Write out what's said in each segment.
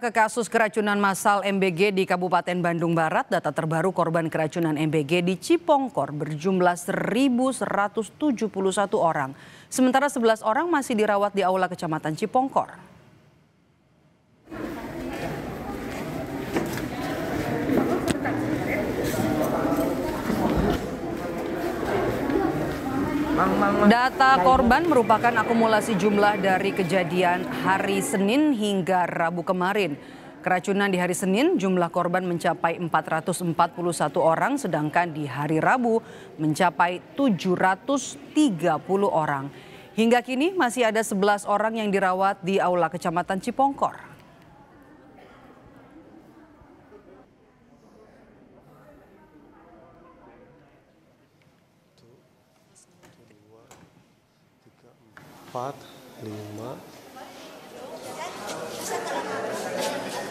Ke kasus keracunan massal MBG di Kabupaten Bandung Barat, data terbaru korban keracunan MBG di Cipongkor berjumlah 1.171 orang. Sementara 11 orang masih dirawat di Aula Kecamatan Cipongkor. Data korban merupakan akumulasi jumlah dari kejadian hari Senin hingga Rabu kemarin. Keracunan di hari Senin jumlah korban mencapai 441 orang, sedangkan di hari Rabu mencapai 730 orang. Hingga kini masih ada 11 orang yang dirawat di Aula Kecamatan Cipongkor.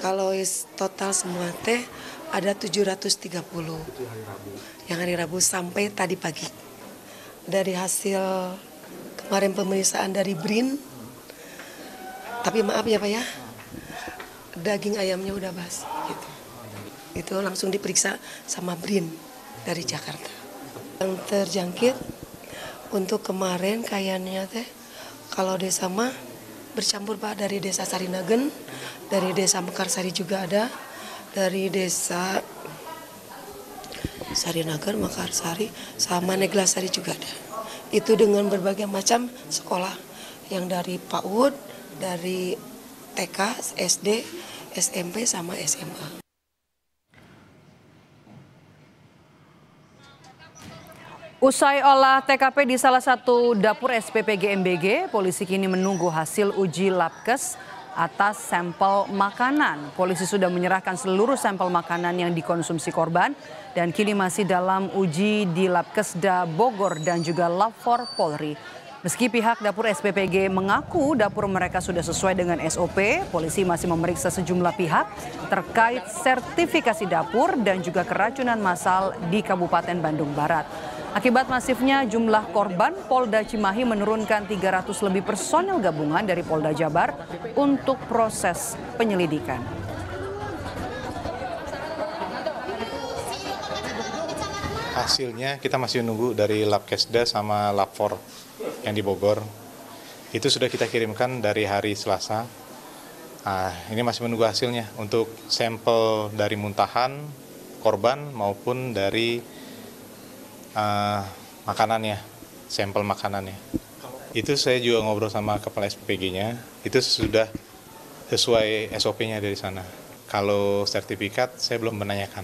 Kalau total semua teh ada 730 yang hari Rabu sampai tadi pagi. Dari hasil kemarin pemeriksaan dari BRIN, tapi maaf ya Pak ya, daging ayamnya udah basi gitu. Itu langsung diperiksa sama BRIN dari Jakarta. Yang terjangkit untuk kemarin kayaknya teh kalau desa mah bercampur Pak, dari desa Sarinagen, dari desa Mekarsari juga ada, dari desa Sarinagen, Mekarsari, sama Neglasari juga ada. Itu dengan berbagai macam sekolah, yang dari PAUD, dari TK, SD, SMP, sama SMA. Usai olah TKP di salah satu dapur SPPG MBG, polisi kini menunggu hasil uji labkes atas sampel makanan. Polisi sudah menyerahkan seluruh sampel makanan yang dikonsumsi korban dan kini masih dalam uji di Labkesda Bogor dan juga Lab4 Polri. Meski pihak dapur SPPG mengaku dapur mereka sudah sesuai dengan SOP, polisi masih memeriksa sejumlah pihak terkait sertifikasi dapur dan juga keracunan massal di Kabupaten Bandung Barat. Akibat masifnya jumlah korban, Polda Cimahi menurunkan 300 lebih personel gabungan dari Polda Jabar untuk proses penyelidikan. Hasilnya kita masih menunggu dari Labkesda sama Lab4 yang di Bogor. Itu sudah kita kirimkan dari hari Selasa. Ini masih menunggu hasilnya untuk sampel dari muntahan korban maupun dari makanannya, sampel makanannya. Itu saya juga ngobrol sama kepala SPPG-nya, itu sudah sesuai SOP-nya dari sana. Kalau sertifikat saya belum menanyakan.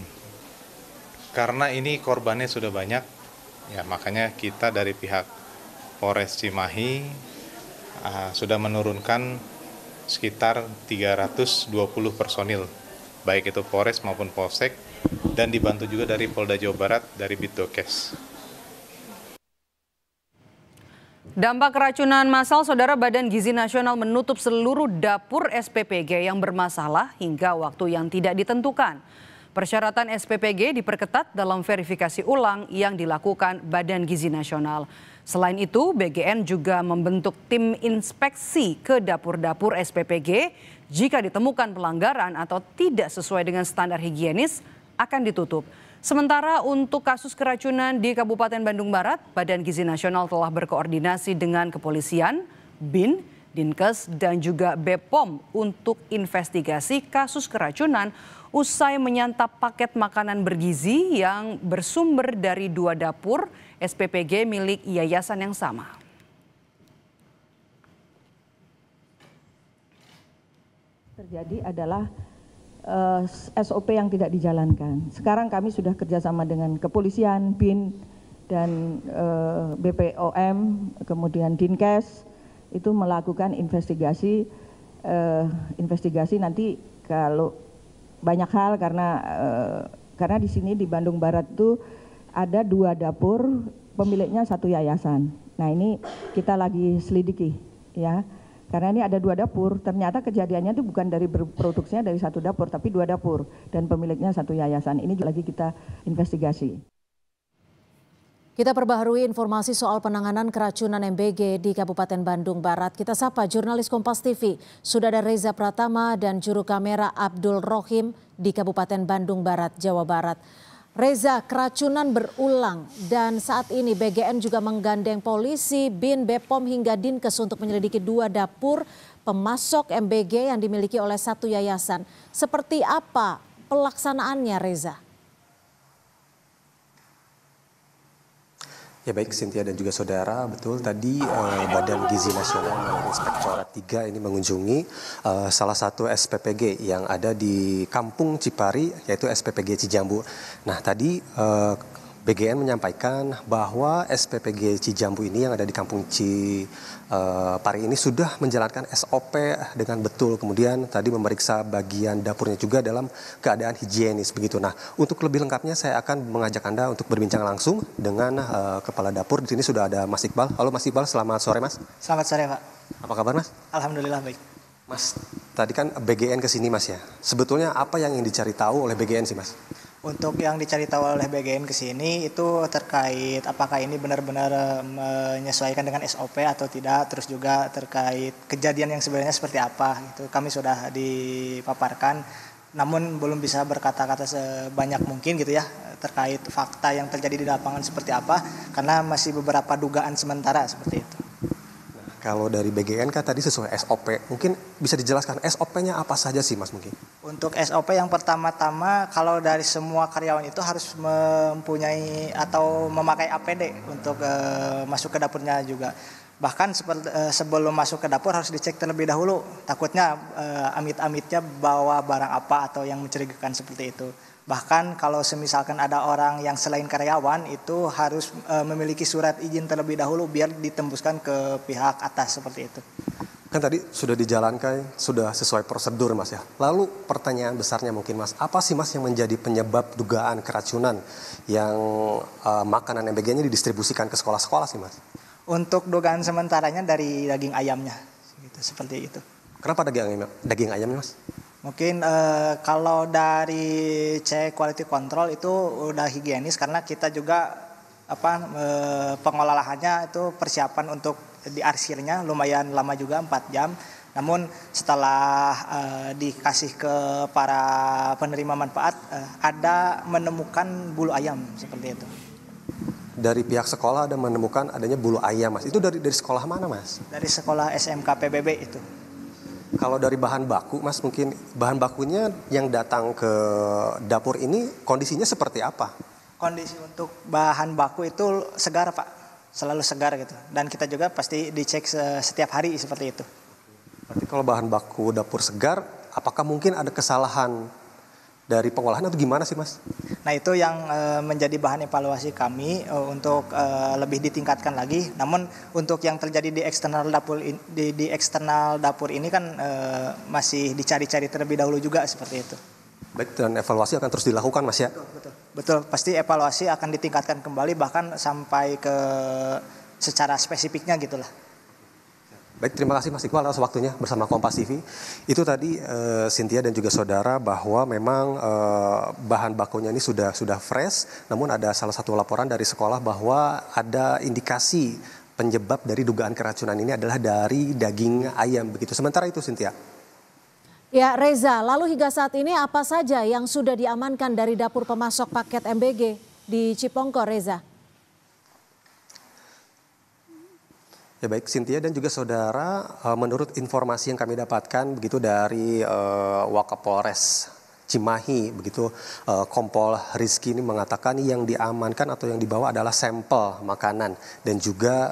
Karena ini korbannya sudah banyak, ya makanya kita dari pihak Polres Cimahi sudah menurunkan sekitar 320 personil, baik itu Polres maupun Polsek, dan dibantu juga dari Polda Jawa Barat dari Bitdokes. Dampak keracunan massal, Saudara, Badan Gizi Nasional menutup seluruh dapur SPPG yang bermasalah hingga waktu yang tidak ditentukan. Persyaratan SPPG diperketat dalam verifikasi ulang yang dilakukan Badan Gizi Nasional. Selain itu, BGN juga membentuk tim inspeksi ke dapur-dapur SPPG. Jika ditemukan pelanggaran atau tidak sesuai dengan standar higienis, akan ditutup. Sementara untuk kasus keracunan di Kabupaten Bandung Barat, Badan Gizi Nasional telah berkoordinasi dengan kepolisian, BIN, Dinkes, dan juga BPOM untuk investigasi kasus keracunan usai menyantap paket makanan bergizi yang bersumber dari 2 dapur SPPG milik yayasan yang sama. Terjadi adalah SOP yang tidak dijalankan. Sekarang kami sudah kerjasama dengan kepolisian, BIN, dan BPOM, kemudian Dinkes, itu melakukan investigasi nanti kalau banyak hal karena di sini di Bandung Barat itu ada 2 dapur, pemiliknya 1 yayasan. Nah ini kita lagi selidiki ya. Karena ini ada 2 dapur, ternyata kejadiannya itu bukan dari produksinya dari 1 dapur, tapi 2 dapur dan pemiliknya 1 yayasan. Ini lagi kita investigasi. Kita perbaharui informasi soal penanganan keracunan MBG di Kabupaten Bandung Barat. Kita sapa jurnalis Kompas TV, sudah ada Reza Pratama dan juru kamera Abdul Rohim di Kabupaten Bandung Barat, Jawa Barat. Reza, keracunan berulang dan saat ini BGN juga menggandeng polisi, BIN, BPOM hingga Dinkes untuk menyelidiki 2 dapur pemasok MBG yang dimiliki oleh satu yayasan. Seperti apa pelaksanaannya, Reza? Ya baik Cynthia dan juga saudara, betul tadi Badan Gizi Nasional melalui Inspektorat 3 ini mengunjungi salah satu SPPG yang ada di Kampung Cipari, yaitu SPPG Cijambu. Nah tadi BGN menyampaikan bahwa SPPG Cijambu ini yang ada di Kampung Cipari ini sudah menjalankan SOP dengan betul. Kemudian tadi memeriksa bagian dapurnya juga dalam keadaan higienis begitu. Nah, untuk lebih lengkapnya saya akan mengajak Anda untuk berbincang langsung dengan kepala dapur. Di sini sudah ada Mas Iqbal. Halo Mas Iqbal, selamat sore Mas. Selamat sore Pak. Apa kabar Mas? Alhamdulillah baik. Mas, tadi kan BGN ke sini Mas ya. Sebetulnya apa yang ingin dicari tahu oleh BGN sih Mas? Untuk yang dicari tahu oleh BGN ke sini itu terkait apakah ini benar-benar menyesuaikan dengan SOP atau tidak, terus juga terkait kejadian yang sebenarnya seperti apa gitu. Kami sudah dipaparkan, namun belum bisa berkata-kata sebanyak mungkin gitu ya terkait fakta yang terjadi di lapangan seperti apa, karena masih beberapa dugaan sementara seperti itu. Kalau dari BGN kan tadi sesuai SOP, mungkin bisa dijelaskan SOP-nya apa saja sih Mas mungkin? Untuk SOP yang pertama-tama kalau dari semua karyawan itu harus mempunyai atau memakai APD untuk masuk ke dapurnya juga. Bahkan sebelum masuk ke dapur harus dicek terlebih dahulu, takutnya amit-amitnya bawa barang apa atau yang mencurigakan seperti itu. Bahkan kalau semisalkan ada orang yang selain karyawan itu harus memiliki surat izin terlebih dahulu biar ditembuskan ke pihak atas seperti itu. Kan tadi sudah dijalankan, sudah sesuai prosedur Mas ya. Lalu pertanyaan besarnya mungkin Mas, apa sih Mas yang menjadi penyebab dugaan keracunan yang makanan MBG-nya didistribusikan ke sekolah-sekolah sih Mas? Untuk dugaan sementaranya dari daging ayamnya, gitu, seperti itu. Kenapa daging ayamnya Mas? Mungkin kalau dari cek quality control itu udah higienis karena kita juga pengolahannya itu persiapan untuk diarsirnya lumayan lama juga 4 jam. Namun setelah dikasih ke para penerima manfaat ada menemukan bulu ayam seperti itu. Dari pihak sekolah ada menemukan adanya bulu ayam Mas. Itu dari sekolah mana Mas? Dari sekolah SMK PBB itu. Kalau dari bahan baku Mas, mungkin bahan bakunya yang datang ke dapur ini kondisinya seperti apa? Kondisi untuk bahan baku itu segar Pak, selalu segar gitu. Dan kita juga pasti dicek setiap hari seperti itu. Berarti kalau bahan baku dapur segar, apakah mungkin ada kesalahan dari pengolahan atau gimana sih Mas? Nah itu yang menjadi bahan evaluasi kami untuk lebih ditingkatkan lagi. Namun untuk yang terjadi di eksternal dapur ini kan masih dicari-cari terlebih dahulu juga seperti itu. Baik, dan evaluasi akan terus dilakukan Mas ya? Betul, pasti evaluasi akan ditingkatkan kembali bahkan sampai ke secara spesifiknya gitulah. Baik, terima kasih Mas Iqbal atas waktunya bersama Kompas TV. Itu tadi Cynthia dan juga saudara bahwa memang bahan bakunya ini sudah fresh, namun ada salah satu laporan dari sekolah bahwa ada indikasi penyebab dari dugaan keracunan ini adalah dari daging ayam begitu. Sementara itu Cynthia. Ya Reza, lalu hingga saat ini apa saja yang sudah diamankan dari dapur pemasok paket MBG di Cipongkor, Reza? Ya baik Cynthia dan juga saudara, menurut informasi yang kami dapatkan begitu dari Wakapolres Cimahi begitu, Kompol Rizky ini mengatakan yang diamankan atau yang dibawa adalah sampel makanan dan juga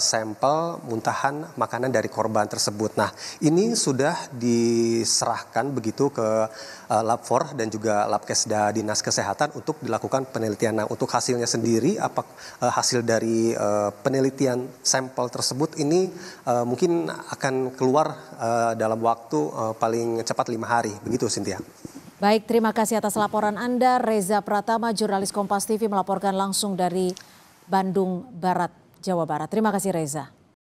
sampel muntahan makanan dari korban tersebut. Nah ini sudah diserahkan begitu ke Lab4 dan juga Labkesda Dinas Kesehatan untuk dilakukan penelitian. Nah untuk hasilnya sendiri, hasil dari penelitian sampel tersebut ini mungkin akan keluar dalam waktu paling cepat 5 hari begitu Cynthia. Baik, terima kasih atas laporan Anda. Reza Pratama, jurnalis Kompas TV melaporkan langsung dari Bandung Barat, Jawa Barat. Terima kasih Reza.